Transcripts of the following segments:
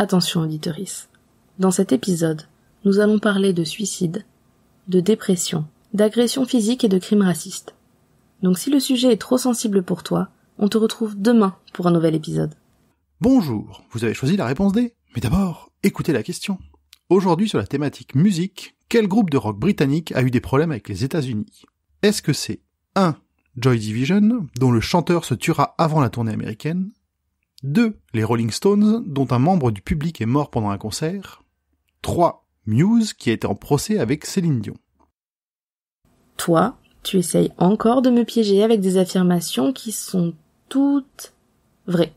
Attention auditorice. Dans cet épisode, nous allons parler de suicide, de dépression, d'agression physique et de crimes racistes. Donc si le sujet est trop sensible pour toi, on te retrouve demain pour un nouvel épisode. Bonjour, vous avez choisi la réponse D. Mais d'abord, écoutez la question. Aujourd'hui sur la thématique musique, quel groupe de rock britannique a eu des problèmes avec les États-Unis ? Est-ce que c'est 1. Joy Division, dont le chanteur se tuera avant la tournée américaine. 2. Les Rolling Stones, dont un membre du public est mort pendant un concert. 3. Muse, qui a été en procès avec Céline Dion. Toi, tu essayes encore de me piéger avec des affirmations qui sont toutes vraies.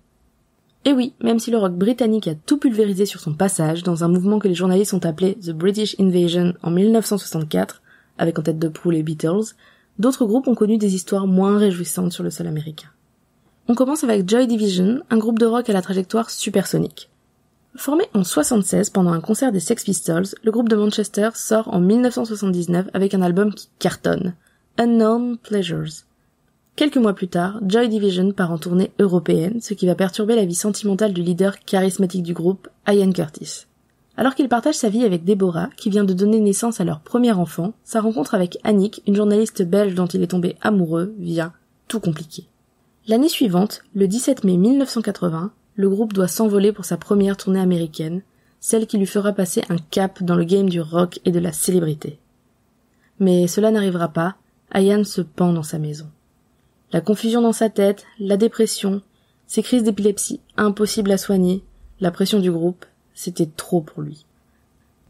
Et oui, même si le rock britannique a tout pulvérisé sur son passage dans un mouvement que les journalistes ont appelé The British Invasion en 1964, avec en tête de proue les Beatles, d'autres groupes ont connu des histoires moins réjouissantes sur le sol américain. On commence avec Joy Division, un groupe de rock à la trajectoire supersonique. Formé en 1976 pendant un concert des Sex Pistols, le groupe de Manchester sort en 1979 avec un album qui cartonne, Unknown Pleasures. Quelques mois plus tard, Joy Division part en tournée européenne, ce qui va perturber la vie sentimentale du leader charismatique du groupe, Ian Curtis. Alors qu'il partage sa vie avec Deborah, qui vient de donner naissance à leur premier enfant, sa rencontre avec Annick, une journaliste belge dont il est tombé amoureux, vient tout compliquer. L'année suivante, le 17 mai 1980, le groupe doit s'envoler pour sa première tournée américaine, celle qui lui fera passer un cap dans le game du rock et de la célébrité. Mais cela n'arrivera pas, Ian se pend dans sa maison. La confusion dans sa tête, la dépression, ses crises d'épilepsie impossibles à soigner, la pression du groupe, c'était trop pour lui.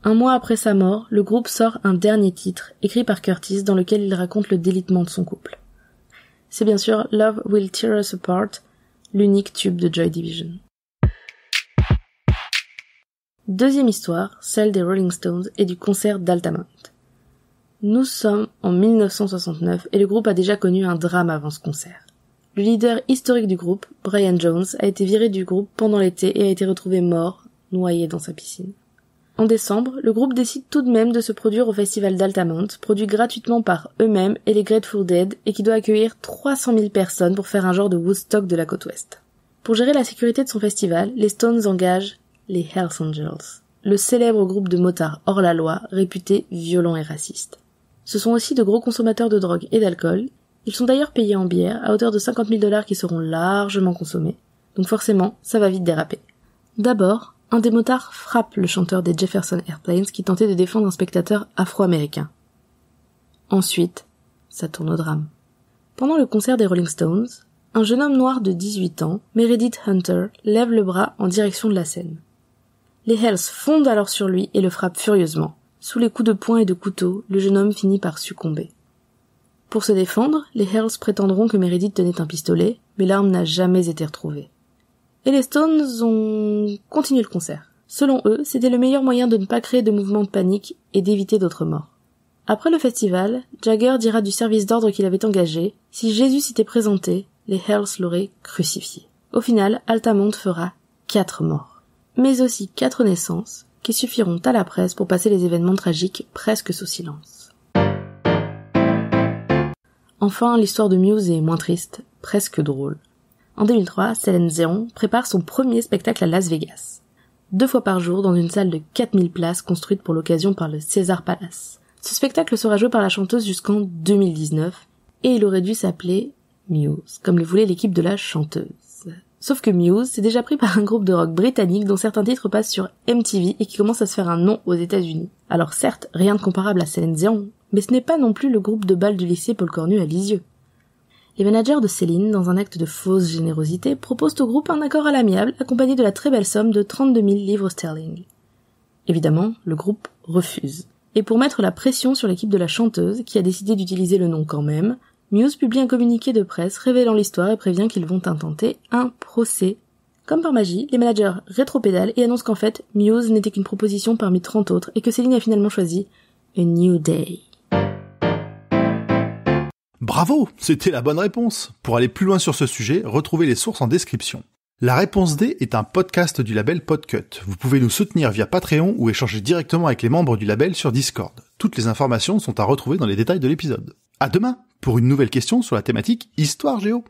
Un mois après sa mort, le groupe sort un dernier titre, écrit par Curtis, dans lequel il raconte le délitement de son couple. C'est bien sûr Love Will Tear Us Apart, l'unique tube de Joy Division. Deuxième histoire, celle des Rolling Stones et du concert d'Altamont. Nous sommes en 1969 et le groupe a déjà connu un drame avant ce concert. Le leader historique du groupe, Brian Jones, a été viré du groupe pendant l'été et a été retrouvé mort, noyé dans sa piscine. En décembre, le groupe décide tout de même de se produire au festival d'Altamont, produit gratuitement par eux-mêmes et les Grateful Dead et qui doit accueillir 300 000 personnes pour faire un genre de Woodstock de la côte ouest. Pour gérer la sécurité de son festival, les Stones engagent les Hells Angels, le célèbre groupe de motards hors la loi, réputé violent et raciste. Ce sont aussi de gros consommateurs de drogue et d'alcool. Ils sont d'ailleurs payés en bière à hauteur de $50 000 qui seront largement consommés. Donc forcément, ça va vite déraper. D'abord, un des motards frappe le chanteur des Jefferson Airplanes qui tentait de défendre un spectateur afro-américain. Ensuite, ça tourne au drame. Pendant le concert des Rolling Stones, un jeune homme noir de 18 ans, Meredith Hunter, lève le bras en direction de la scène. Les Hells fondent alors sur lui et le frappent furieusement. Sous les coups de poing et de couteau, le jeune homme finit par succomber. Pour se défendre, les Hells prétendront que Meredith tenait un pistolet, mais l'arme n'a jamais été retrouvée. Et les Stones ont continué le concert. Selon eux, c'était le meilleur moyen de ne pas créer de mouvement de panique et d'éviter d'autres morts. Après le festival, Jagger dira du service d'ordre qu'il avait engagé, si Jésus s'était présenté, les Hells l'auraient crucifié. Au final, Altamont fera 4 morts. Mais aussi 4 naissances, qui suffiront à la presse pour passer les événements tragiques presque sous silence. Enfin, l'histoire de Muse est moins triste, presque drôle. En 2003, Céline Dion prépare son premier spectacle à Las Vegas. 2 fois par jour dans une salle de 4000 places construite pour l'occasion par le Caesars Palace. Ce spectacle sera joué par la chanteuse jusqu'en 2019 et il aurait dû s'appeler Muse, comme le voulait l'équipe de la chanteuse. Sauf que Muse s'est déjà pris par un groupe de rock britannique dont certains titres passent sur MTV et qui commence à se faire un nom aux États-Unis. Alors certes, rien de comparable à Céline Dion, mais ce n'est pas non plus le groupe de bal du lycée Paul Cornu à Lisieux. Les managers de Céline, dans un acte de fausse générosité, proposent au groupe un accord à l'amiable accompagné de la très belle somme de 32 000 livres sterling. Évidemment, le groupe refuse. Et pour mettre la pression sur l'équipe de la chanteuse, qui a décidé d'utiliser le nom quand même, Muse publie un communiqué de presse révélant l'histoire et prévient qu'ils vont intenter un procès. Comme par magie, les managers rétropédalent et annoncent qu'en fait, Muse n'était qu'une proposition parmi 30 autres et que Céline a finalement choisi A New Day. Bravo, c'était la bonne réponse. Pour aller plus loin sur ce sujet, retrouvez les sources en description. La réponse D est un podcast du label Podcut. Vous pouvez nous soutenir via Patreon ou échanger directement avec les membres du label sur Discord. Toutes les informations sont à retrouver dans les détails de l'épisode. À demain pour une nouvelle question sur la thématique Histoire Géo.